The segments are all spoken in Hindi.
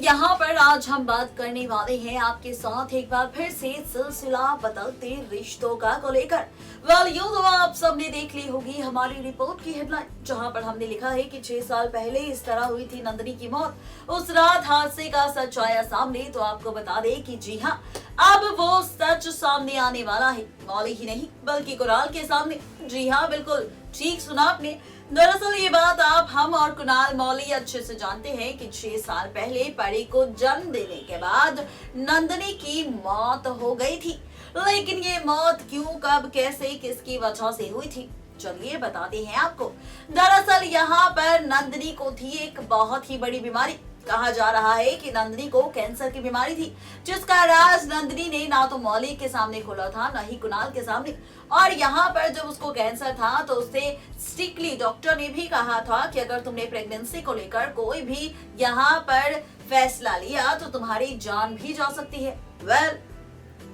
यहाँ पर आज हम बात करने वाले हैं आपके साथ एक बार फिर से सिलसिला बदलते रिश्तों को लेकर। यूं तो आप सबने देख ली होगी हमारी रिपोर्ट की हेडलाइन, जहां पर हमने लिखा है कि 6 साल पहले इस तरह हुई थी नंदिनी की मौत। उस रात हादसे का सच आया सामने, तो आपको बता दें कि जी हाँ, अब वो सच सामने आने वाला है। मौली ही नहीं बल्कि कुणाल के सामने। जी हाँ, बिल्कुल ठीक सुना आपने। दरअसल ये बात आप, हम और कुणाल मौली अच्छे से जानते हैं कि 6 साल पहले परी को जन्म देने के बाद नंदिनी की मौत हो गई थी। लेकिन ये मौत क्यों, कब, कैसे, किसकी वजह से हुई थी, चलिए बताते हैं आपको। दरअसल यहाँ पर नंदिनी को थी एक बहुत ही बड़ी बीमारी। कहा जा रहा है कि नंदिनी को कैंसर की बीमारी थी, जिसका राज नंदिनी ने ना तो मौली के सामने खोला था, ना ही कुणाल के सामने। और यहाँ पर जब उसको कैंसर था तो उससे स्ट्रिक्टली डॉक्टर ने भी कहा था कि अगर तुमने प्रेगनेंसी को लेकर कोई भी यहाँ पर फैसला लिया तो तुम्हारी जान भी जा सकती है।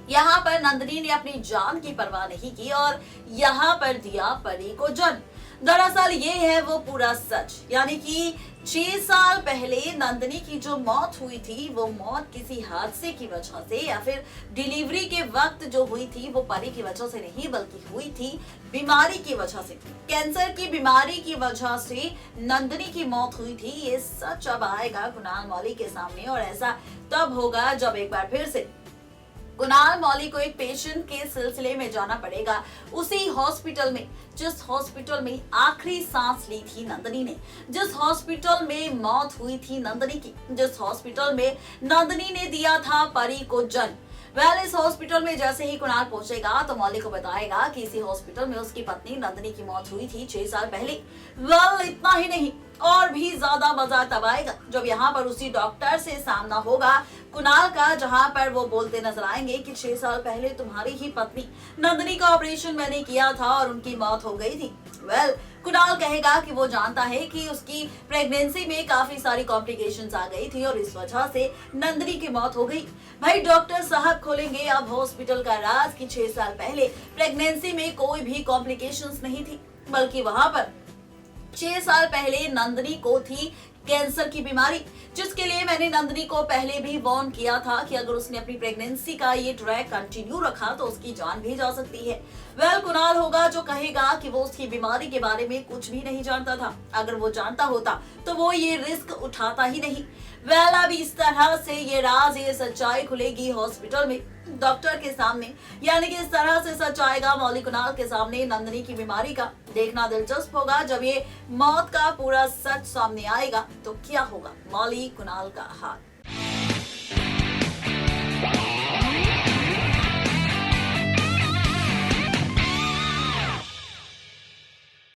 यहाँ पर नंदिनी ने अपनी जान की परवाह नहीं की और यहाँ पर दिया परी को जन्म। दरअसल ये है वो पूरा सच, यानी कि 6 साल पहले नंदिनी की जो मौत हुई थी वो मौत किसी हादसे की वजह से या फिर डिलीवरी के वक्त जो हुई थी वो परी की वजह से नहीं, बल्कि हुई थी बीमारी की वजह से। कैंसर की बीमारी की वजह से नंदिनी की मौत हुई थी। ये सच अब आएगा कुणाल मौली के सामने, और ऐसा तब होगा जब एक बार फिर से कुणाल मौली को एक पेशेंट के सिलसिले में जाना पड़ेगा, उसी हॉस्पिटल में जिस हॉस्पिटल में आखिरी सांस ली थी नंदिनी ने, जिस हॉस्पिटल में मौत हुई थी नंदिनी की, जिस हॉस्पिटल में नंदिनी ने दिया था परी को जन्म। इस हॉस्पिटल में जैसे ही कुणाल पहुंचेगा तो मौली को बताएगा कि इसी हॉस्पिटल में उसकी पत्नी नंदिनी की मौत हुई थी 6 साल पहले। इतना ही नहीं, और भी ज्यादा मजा तब आएगा जब यहाँ पर उसी डॉक्टर से सामना होगा कुणाल का, जहाँ पर वो बोलते नजर आएंगे कि 6 साल पहले तुम्हारी ही पत्नी नंदिनी का ऑपरेशन मैंने किया था और उनकी मौत हो गई थी। कुणाल कहेगा कि वो जानता है कि उसकी प्रेगनेंसी में काफी सारी कॉम्प्लिकेशंस आ गई थी और इस वजह से नंदिनी की मौत हो गई। भाई डॉक्टर साहब खोलेंगे अब हॉस्पिटल का राज कि 6 साल पहले प्रेगनेंसी में कोई भी कॉम्प्लिकेशंस नहीं थी, बल्कि वहां पर 6 साल पहले नंदिनी को थी कैंसर की बीमारी, जिसके लिए मैंने नंदिनी को पहले भी वार्न किया था कि अगर उसने अपनी प्रेगनेंसी का ये ट्रैक कंटिन्यू रखा तो उसकी जान भी जा सकती है। कुणाल होगा जो कहेगा कि वो उसकी बीमारी के बारे में कुछ भी नहीं जानता था। अगर वो जानता होता तो वो ये रिस्क उठाता ही नहीं। अब इस तरह से ये राज, ये सच्चाई खुलेगी हॉस्पिटल में डॉक्टर के सामने, यानी कि इस तरह से सच आएगा मौली कुणाल के सामने नंदिनी की बीमारी का। देखना दिलचस्प होगा जब ये मौत का पूरा सच सामने आएगा तो क्या होगा मौली कुणाल का हाल।